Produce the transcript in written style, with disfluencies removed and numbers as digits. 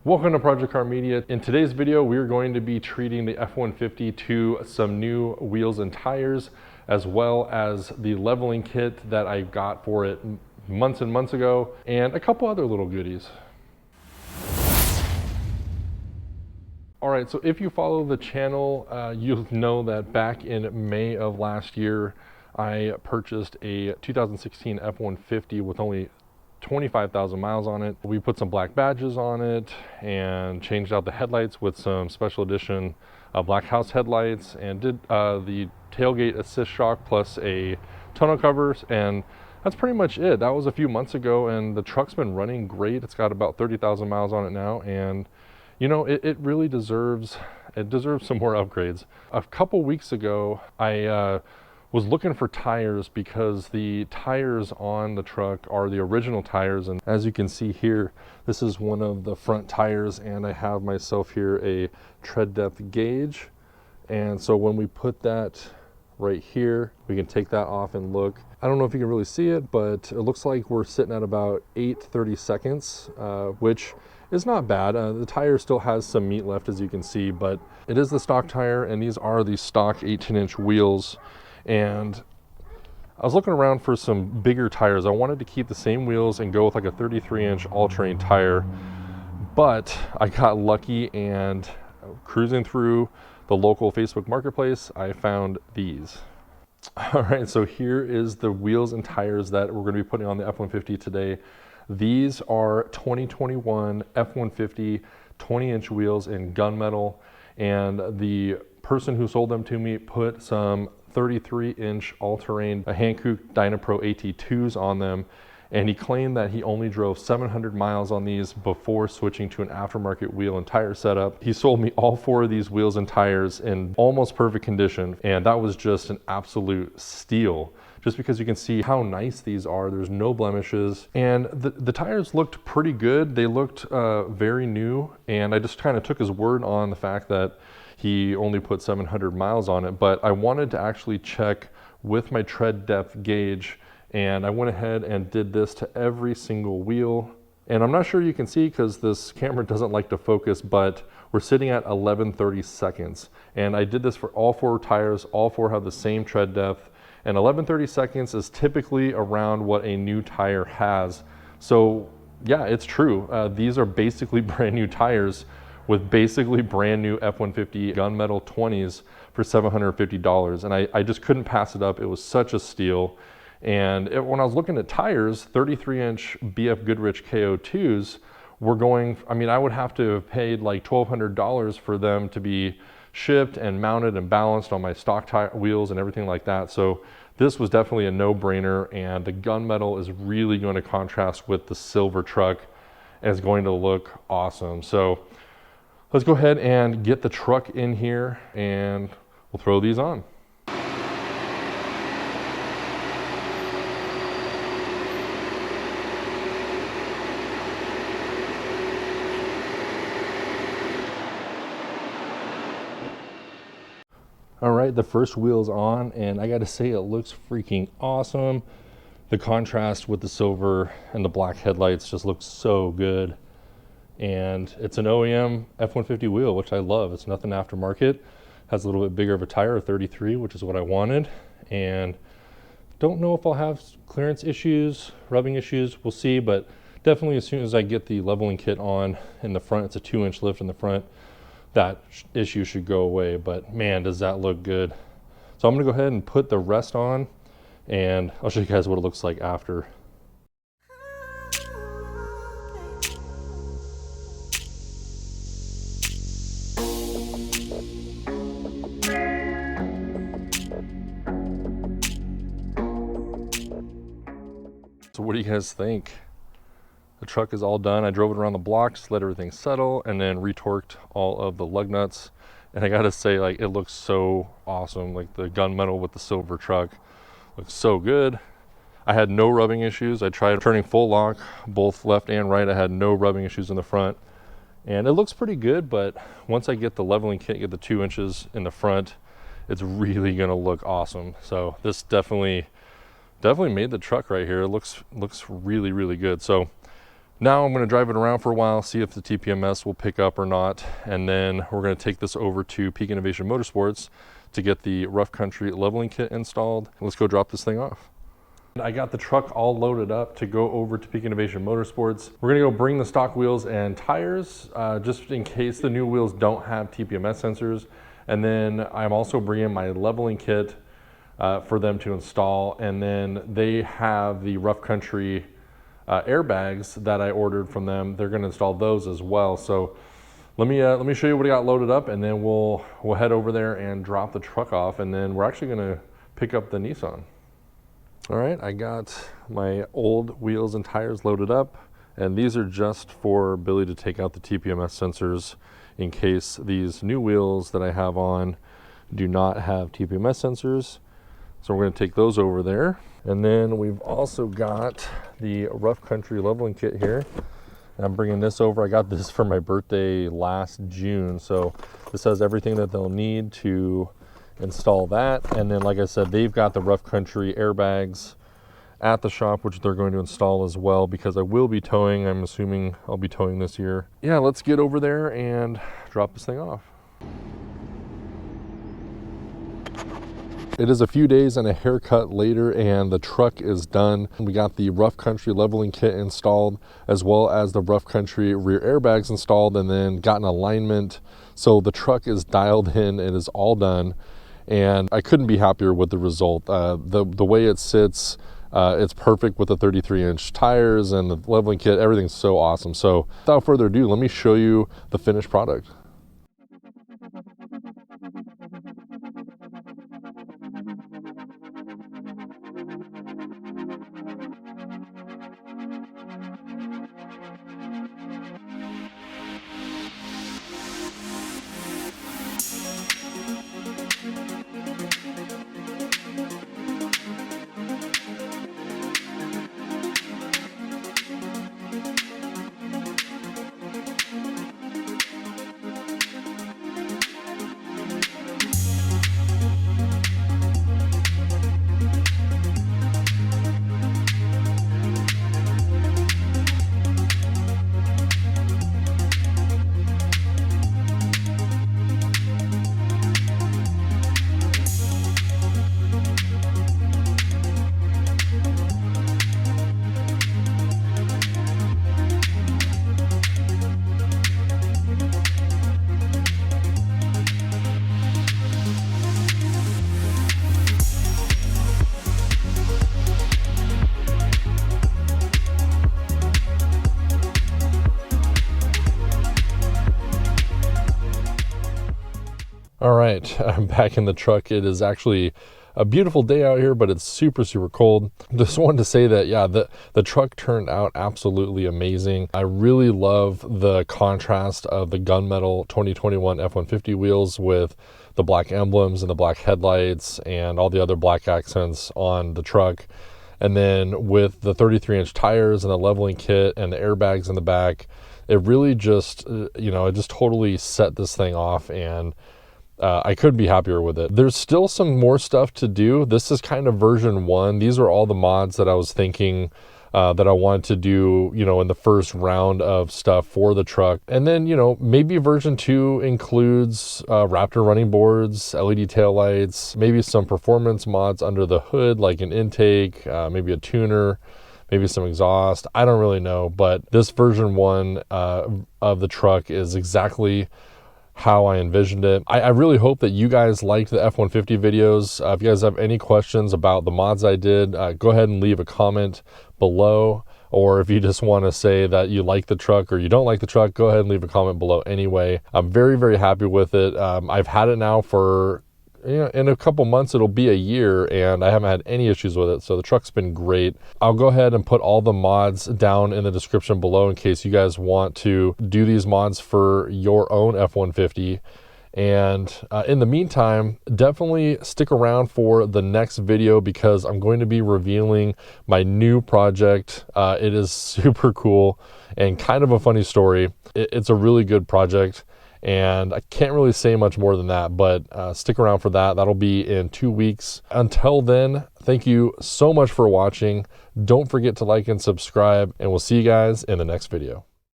Welcome to Project Car Media. In today's video, we're going to be treating the F-150 to some new wheels and tires, as well as the leveling kit that I got for it months and months ago, and a couple other little goodies. All right, so if you follow the channel, you'll know that back in May of last year, I purchased a 2016 F-150 with only 25,000 miles on it. We put some black badges on it and changed out the headlights with some special edition black house headlights, and did the tailgate assist shock plus a tonneau covers, and that's pretty much it. That was a few months ago, and the truck's been running great. It's got about 30,000 miles on it now, and you know, it really deserves some more upgrades. A couple weeks ago, I was looking for tires because the tires on the truck are the original tires, and as you can see here, this is one of the front tires, and I have myself here a tread depth gauge. And so when we put that right here, we can take that off and look. I don't know if you can really see it, but it looks like we're sitting at about 8:30 seconds, which is not bad. The tire still has some meat left, as you can see, but it is the stock tire, and these are the stock 18-inch wheels. And I was looking around for some bigger tires. I wanted to keep the same wheels and go with like a 33-inch all-terrain tire, but I got lucky, and cruising through the local Facebook marketplace, I found these. All right, so here is the wheels and tires that we're going to be putting on the F-150 today. These are 2021 F-150 20-inch wheels in gunmetal, and the person who sold them to me put some 33-inch all-terrain Hankook Dynapro AT2s on them, and he claimed that he only drove 700 miles on these before switching to an aftermarket wheel and tire setup. He sold me all 4 of these wheels and tires in almost perfect condition, and that was just an absolute steal, just because you can see how nice these are. There's no blemishes, and the tires looked pretty good. They looked very new, and I just kind of took his word on the fact that he only put 700 miles on it, but I wanted to actually check with my tread depth gauge, and I went ahead and did this to every single wheel. And I'm not sure you can see because this camera doesn't like to focus, but we're sitting at 11:30 seconds. And I did this for all 4 tires. All 4 have the same tread depth, and 11:30 seconds is typically around what a new tire has. So yeah, it's true. These are basically brand new tires with basically brand new F-150 gunmetal 20s for $750. And I just couldn't pass it up. It was such a steal. And when I was looking at tires, 33-inch BF Goodrich KO2s were going, I mean, I would have to have paid like $1,200 for them to be shipped and mounted and balanced on my stock tire wheels and everything like that. So this was definitely a no-brainer, and the gunmetal is really going to contrast with the silver truck, and it's going to look awesome. So let's go ahead and get the truck in here, and we'll throw these on. All right, the first wheel's on, and I gotta say it looks freaking awesome. The contrast with the silver and the black headlights just looks so good. And it's an OEM F-150 wheel, which I love. It's nothing aftermarket. Has a little bit bigger of a tire, a 33, which is what I wanted. And don't know if I'll have clearance issues, rubbing issues, we'll see, but definitely as soon as I get the leveling kit on in the front, it's a 2-inch lift in the front, that issue should go away. But man, does that look good. So I'm gonna go ahead and put the rest on, and I'll show you guys what it looks like after. So what do you guys think? The truck is all done. I drove it around the block, just let everything settle, and then retorqued all of the lug nuts. And I gotta say, like, it looks so awesome. Like the gunmetal with the silver truck looks so good. I had no rubbing issues. I tried turning full lock, both left and right. I had no rubbing issues in the front. And it looks pretty good, but once I get the leveling kit, get the 2 inches in the front, it's really gonna look awesome. So this definitely made the truck right here. It looks really, really good. So Now I'm going to drive it around for a while, see if the TPMS will pick up or not, and then we're going to take this over to Peak Innovation Motorsports to get the rough country leveling kit installed. Let's go drop this thing off. I got the truck all loaded up to go over to Peak Innovation Motorsports. We're gonna go bring the stock wheels and tires, just in case the new wheels don't have TPMS sensors. And then I'm also bringing my leveling kit for them to install. And then they have the rough country airbags that I ordered from them. They're gonna install those as well. So let me show you what I got loaded up, and then we'll head over there and drop the truck off, and then we're actually gonna pick up the Nissan. All right, I got my old wheels and tires loaded up, and these are just for ability to take out the TPMS sensors in case these new wheels that I have on do not have TPMS sensors. So we're gonna take those over there. And then we've also got the rough country leveling kit here. I'm bringing this over. I got this for my birthday last June. So this has everything that they'll need to install that. And then, like I said, they've got the rough country airbags at the shop, which they're going to install as well, because I will be towing. I'm assuming I'll be towing this year. Yeah, let's get over there and drop this thing off. It is a few days and a haircut later, and the truck is done. We got the rough country leveling kit installed, as well as the rough country rear airbags installed, and then got an alignment. So the truck is dialed in. It is all done, and I couldn't be happier with the result. The way it sits, it's perfect with the 33-inch tires and the leveling kit. Everything's so awesome. So without further ado, let me show you the finished product. All right, I'm back in the truck. It is actually a beautiful day out here, but it's super, super cold. Just wanted to say that, yeah, the truck turned out absolutely amazing. I really love the contrast of the gunmetal 2021 F-150 wheels with the black emblems and the black headlights and all the other black accents on the truck. And then with the 33-inch tires and the leveling kit and the airbags in the back, it really just, it just totally set this thing off, and I couldn't be happier with it. There's still some more stuff to do. This is kind of version 1. These are all the mods that I was thinking that I wanted to do, in the first round of stuff for the truck. And then, maybe version 2 includes Raptor running boards, LED taillights, maybe some performance mods under the hood, like an intake, maybe a tuner, maybe some exhaust. I don't really know, but this version 1 of the truck is exactly how I envisioned it. I really hope that you guys liked the F-150 videos. If you guys have any questions about the mods I did, go ahead and leave a comment below. Or if you just want to say that you like the truck or you don't like the truck, go ahead and leave a comment below anyway. I'm very, very happy with it. I've had it now for, in a couple months, it'll be a year, and I haven't had any issues with it. So the truck's been great. I'll go ahead and put all the mods down in the description below in case you guys want to do these mods for your own F-150. And in the meantime, definitely stick around for the next video, because I'm going to be revealing my new project. It is super cool and kind of a funny story. It's a really good project, And I can't really say much more than that, but stick around for that. That'll be in 2 weeks. Until then, thank you so much for watching. Don't forget to like and subscribe, and we'll see you guys in the next video.